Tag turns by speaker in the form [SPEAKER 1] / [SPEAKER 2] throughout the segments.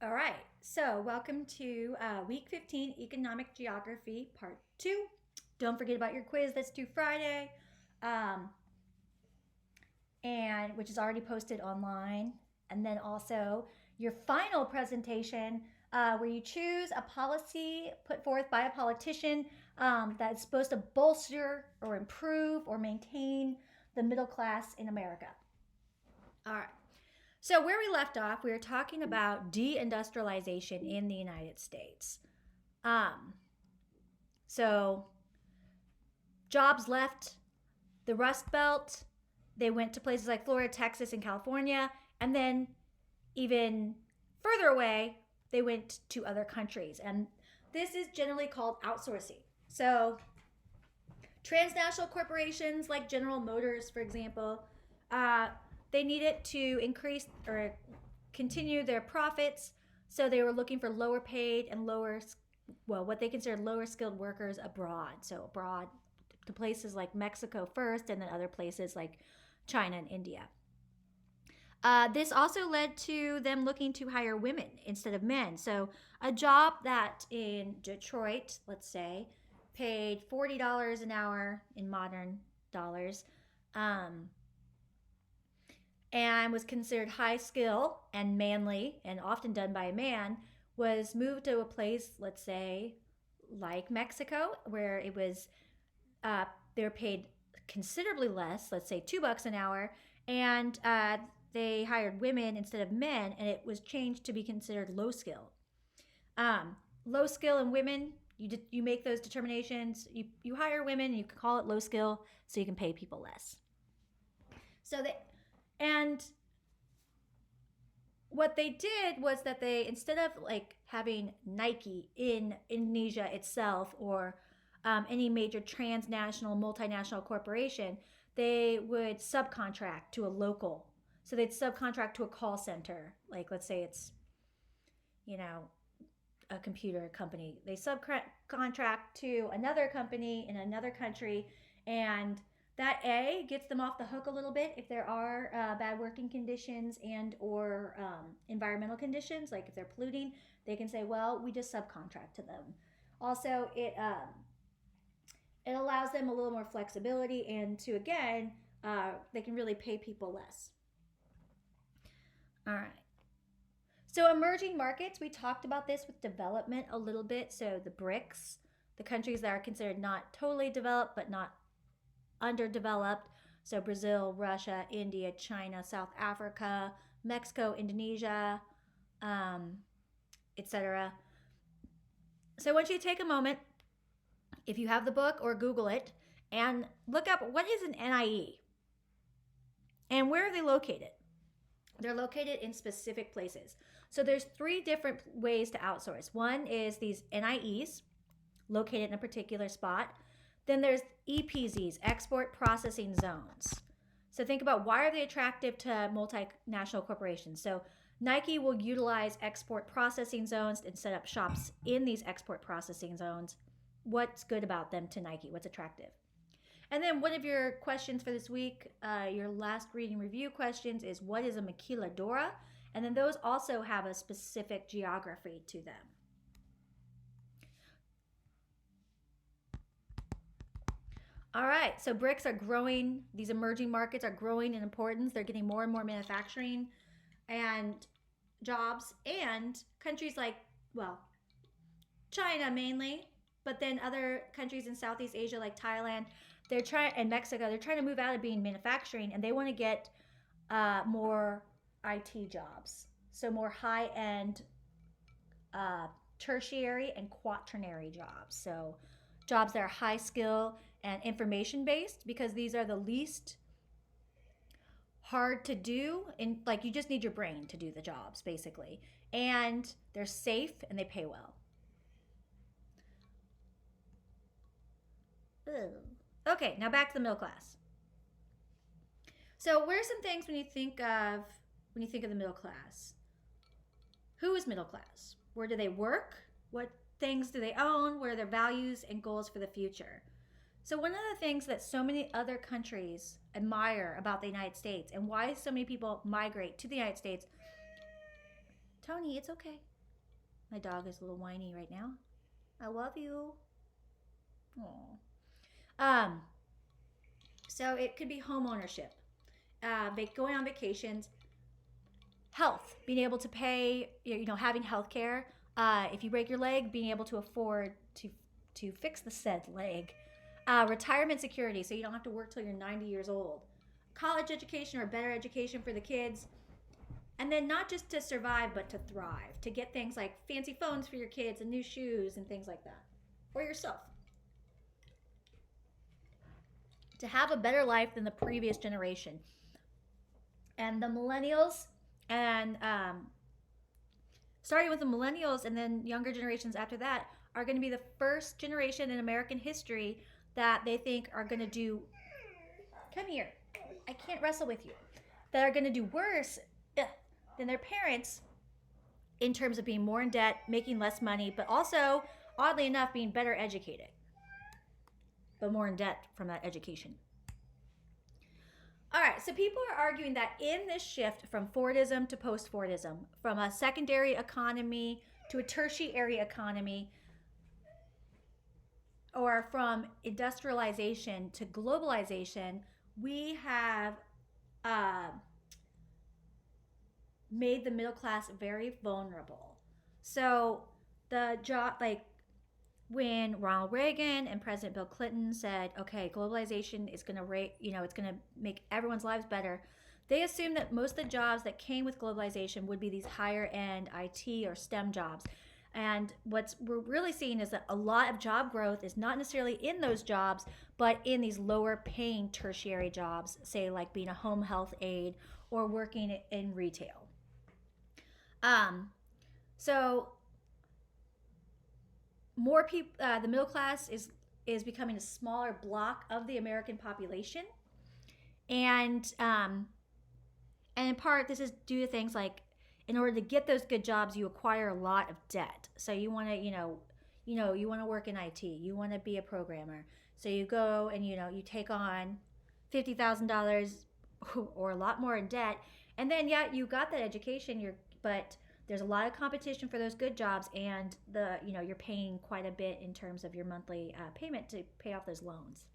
[SPEAKER 1] All right, so welcome to week 15 Economic Geography Part 2. Don't forget about your quiz that's due Friday, um, and which is already posted online. And then also your final presentation where you choose a policy put forth by a politician that's supposed to bolster or improve or maintain the middle class in America. All right. So, where we left off, we were talking about deindustrialization in the United States. Um, so, jobs left the Rust Belt, they went to places like Florida, Texas, and California, and then even further away, they went to other countries. And this is generally called outsourcing. So, transnational corporations like General Motors, for example, they needed to increase or continue their profits. So they were looking for lower paid and what they considered lower skilled workers abroad. So abroad to places like Mexico first, and then other places like China and India. This also led to them looking to hire women instead of men. So a job that in Detroit, let's say, paid $40 an hour in modern dollars, and was considered high skill and manly and often done by a man, was moved to a place, let's say, like Mexico, where it was they were paid considerably less, let's say $2 an hour, and they hired women instead of men, and it was changed to be considered low skill. Low skill and women, you make those determinations. You hire women, you can call it low skill, so you can pay people less. And what they did was that they, instead of like having Nike in Indonesia itself or any major transnational, multinational corporation, they would subcontract to a local. So they'd subcontract to a call center. Like, let's say it's, a computer company. They subcontract to another company in another country, and that gets them off the hook a little bit if there are bad working conditions and or environmental conditions. Like if they're polluting, they can say, well, we just subcontract to them. Also, it allows them a little more flexibility, and to again, they can really pay people less. All right. So emerging markets, we talked about this with development a little bit. So the BRICS, the countries that are considered not totally developed but not underdeveloped. So Brazil, Russia, India, China, South Africa, Mexico, Indonesia, etc. So I want you to take a moment, if you have the book, or Google it, and look up what is an NIE and where are they located. They're located in specific places. So there's 3 different ways to outsource. One is these NIEs located in a particular spot. Then there's EPZs, export processing zones. So think about, why are they attractive to multinational corporations? So Nike will utilize export processing zones and set up shops in these export processing zones. What's good about them to Nike? What's attractive? And then one of your questions for this week, your last reading review questions, is what is a maquiladora? And then those also have a specific geography to them. All right, so BRICS are growing. These emerging markets are growing in importance. They're getting more and more manufacturing and jobs, and countries like, well, China mainly, but then other countries in Southeast Asia like Thailand, and Mexico, they're trying to move out of being manufacturing, and they want to get more IT jobs. So more high-end tertiary and quaternary jobs. So jobs that are high skill and information based, because these are the least hard to do, and like you just need your brain to do the jobs basically, and they're safe and they pay well. Okay, now back to the middle class. So what are some things when you think of the middle class? Who is middle class? Where do they work? What things do they own? What are their values and goals for the future? So one of the things that so many other countries admire about the United States, and why so many people migrate to the United States, Tony, it's okay. My dog is a little whiny right now. I love you. Aww. Um, so it could be home ownership, going on vacations, health, being able to pay, having health care. If you break your leg, being able to afford to fix the said leg. Retirement security, so you don't have to work till you're 90 years old. College education or better education for the kids. And then not just to survive, but to thrive. To get things like fancy phones for your kids and new shoes and things like that. Or yourself. To have a better life than the previous generation. And the millennials, and starting with the millennials and then younger generations after that, are going to be the first generation in American history that they think are going to do, come here, I can't wrestle with you, that are going to do worse than their parents in terms of being more in debt, making less money, but also, oddly enough, being better educated, but more in debt from that education. All right, so people are arguing that in this shift from Fordism to post-Fordism, from a secondary economy to a tertiary economy, or from industrialization to globalization, we have made the middle class very vulnerable. So the job, like when Ronald Reagan and President Bill Clinton said, okay, globalization is going to it's going to make everyone's lives better, they assumed that most of the jobs that came with globalization would be these higher end IT or STEM jobs. And what we're really seeing is that a lot of job growth is not necessarily in those jobs, but in these lower paying tertiary jobs, say like being a home health aide or working in retail. So more people, the middle class is becoming a smaller block of the American population, and in part this is due to things like, in order to get those good jobs, you acquire a lot of debt. So you want to, you want to work in IT, you want to be a programmer, so you go and you take on $50,000 or a lot more in debt, and then you got that education, but there's a lot of competition for those good jobs, and you're paying quite a bit in terms of your monthly payment to pay off those loans.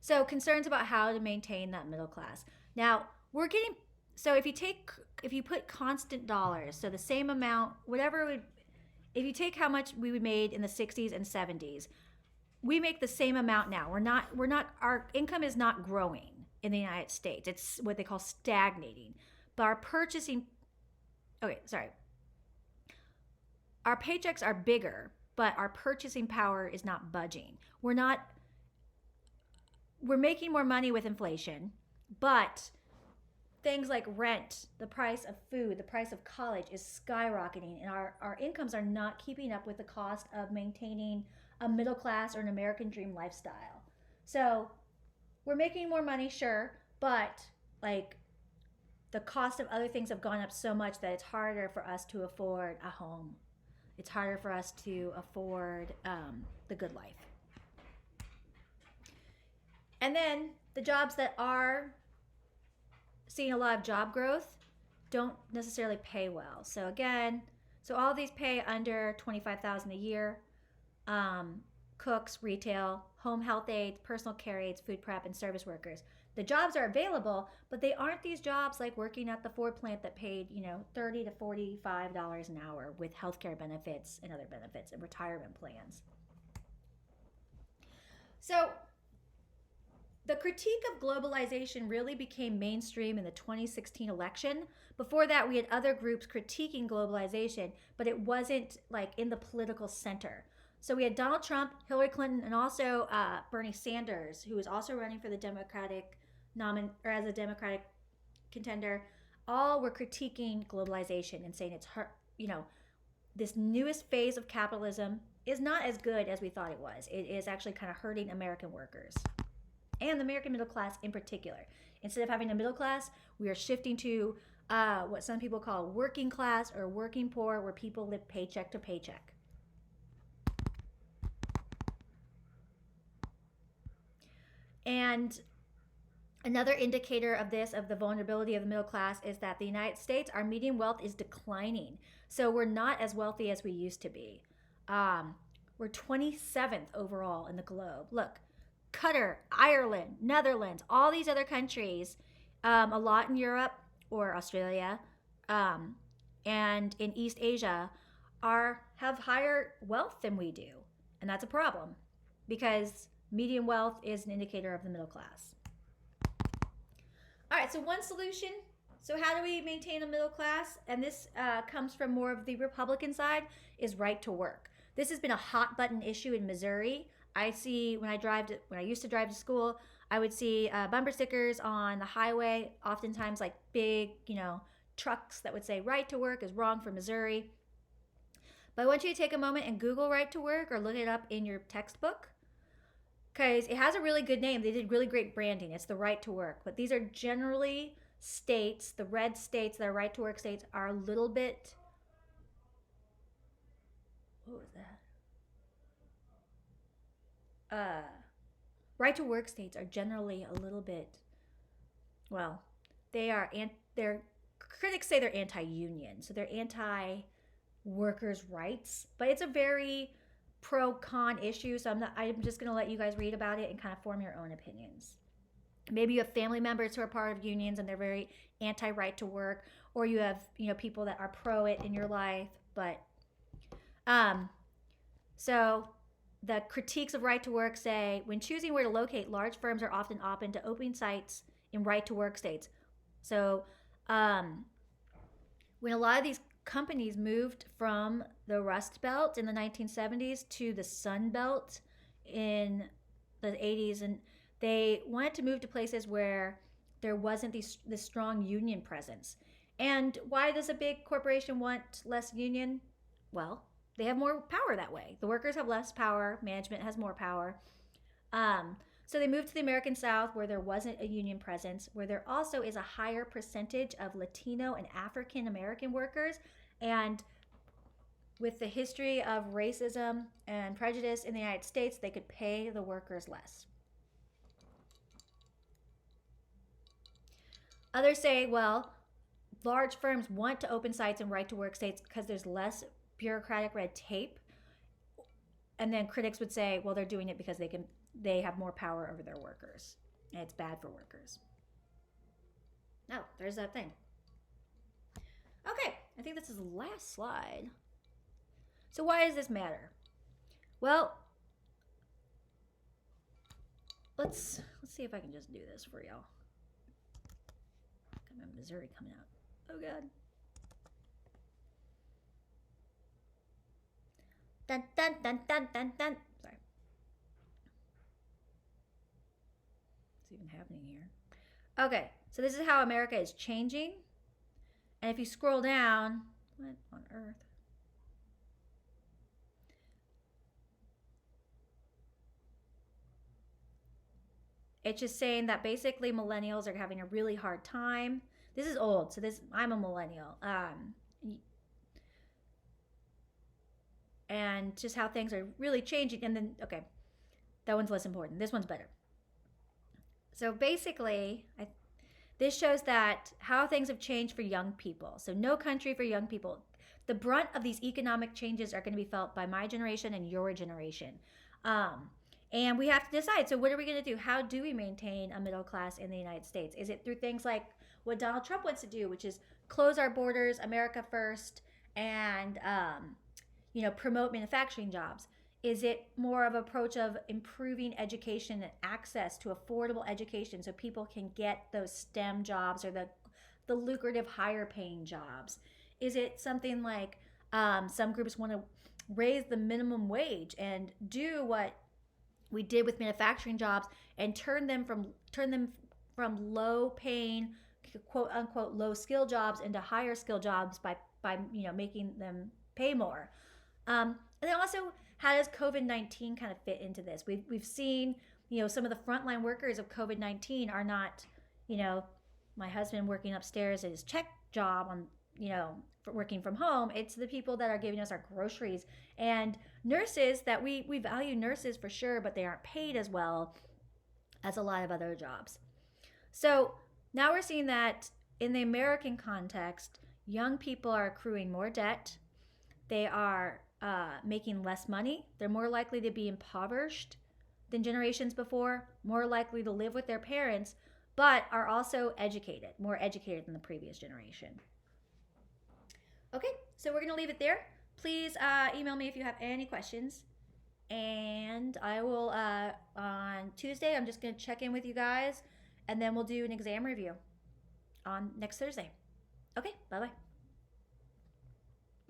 [SPEAKER 1] So concerns about how to maintain that middle class. Now if you put constant dollars, so the same amount, if you take how much we made in the 60s and 70s, we make the same amount now. Our income is not growing in the United States. It's what they call stagnating. But our paychecks are bigger, but our purchasing power is not budging. We're making more money with inflation, but things like rent, the price of food, the price of college is skyrocketing, and our incomes are not keeping up with the cost of maintaining a middle class or an American dream lifestyle. So we're making more money, sure, but like the cost of other things have gone up so much that it's harder for us to afford a home. It's harder for us to afford the good life. And then the jobs that are seeing a lot of job growth don't necessarily pay well. So all these pay under $25,000 a year. Cooks, retail, home health aides, personal care aides, food prep, and service workers. The jobs are available, but they aren't these jobs like working at the Ford plant that paid, $30 to $45 an hour with healthcare benefits and other benefits and retirement plans. So the critique of globalization really became mainstream in the 2016 election. Before that, we had other groups critiquing globalization, but it wasn't like in the political center. So we had Donald Trump, Hillary Clinton, and also Bernie Sanders, who was also running for the Democratic as a Democratic contender. All were critiquing globalization and saying this newest phase of capitalism is not as good as we thought it was. It is actually kind of hurting American workers and the American middle class in particular. Instead of having a middle class, we are shifting to what some people call working class or working poor, where people live paycheck to paycheck. And Another indicator of this, of the vulnerability of the middle class, is that the United States, our median wealth is declining. So we're not as wealthy as we used to be. Um, we're 27th overall in the globe. Look, Qatar, Ireland, Netherlands, all these other countries, a lot in Europe or Australia, um, and in East Asia, have higher wealth than we do, and that's a problem because median wealth is an indicator of the middle class. All right, so one solution. So, how do we maintain a middle class? And this comes from more of the Republican side, is right to work. This has been a hot button issue in Missouri. I see when I used to drive to school, I would see bumper stickers on the highway, oftentimes like big, trucks that would say right to work is wrong for Missouri. But I want you to take a moment and Google right to work or look it up in your textbook because it has a really good name. They did really great branding. It's the right to work. But these are generally states, the red states that are right to work states are a little bit. What was that? Right to work states are generally a little bit, well, they're critics say they're anti-union, so they're anti-workers' rights, but it's a very pro-con issue. So I'm just going to let you guys read about it and kind of form your own opinions. Maybe you have family members who are part of unions and they're very anti-right to work, or you have people that are pro it in your life. But so the critiques of right to work say when choosing where to locate, large firms are often open to opening sites in right to work states. So when a lot of these companies moved from the Rust Belt in the 1970s to the Sun Belt in the 80s, and they wanted to move to places where there wasn't this strong union presence. And why does a big corporation want less union? Well, they have more power that way. The workers have less power, management has more power. So they moved to the American South where there wasn't a union presence, where there also is a higher percentage of Latino and African American workers. And with the history of racism and prejudice in the United States, they could pay the workers less. Others say, well, large firms want to open sites in right to work states because there's less bureaucratic red tape. And then critics would say, well, they're doing it because they have more power over their workers. And it's bad for workers. Oh, there's that thing. Okay, I think this is the last slide. So why does this matter? Well, let's see if I can just do this for y'all. Got my Missouri coming out. Oh God. Dun dun dun dun dun dun. Sorry. What's even happening here? Okay, so this is how America is changing. And if you scroll down, what on earth? It's just saying that basically millennials are having a really hard time. This is old, so I'm a millennial. And just how things are really changing. And then, okay, that one's less important. This one's better. So basically, this shows that how things have changed for young people. So no country for young people. The brunt of these economic changes are going to be felt by my generation and your generation. And we have to decide, so what are we going to do? How do we maintain a middle class in the United States? Is it through things like what Donald Trump wants to do, which is close our borders, America first, and promote manufacturing jobs? Is it more of an approach of improving education and access to affordable education so people can get those STEM jobs or the lucrative higher paying jobs? Is it something like some groups want to raise the minimum wage and do what we did with manufacturing jobs and turn them from low paying, quote unquote, low skill jobs into higher skill jobs by making them pay more? And then also, how does COVID-19 kind of fit into this? We've seen, some of the frontline workers of COVID-19 are not, my husband working upstairs at his check job on, for working from home. It's the people that are giving us our groceries, and nurses that we value nurses for sure, but they aren't paid as well as a lot of other jobs. So now we're seeing that in the American context, young people are accruing more debt. They are making less money. They're more likely to be impoverished than generations before, more likely to live with their parents, but are also educated, more educated than the previous generation. Okay, so we're going to leave it there. Please email me if you have any questions. And I will, on Tuesday, I'm just going to check in with you guys, and then we'll do an exam review on next Thursday. Okay, bye bye.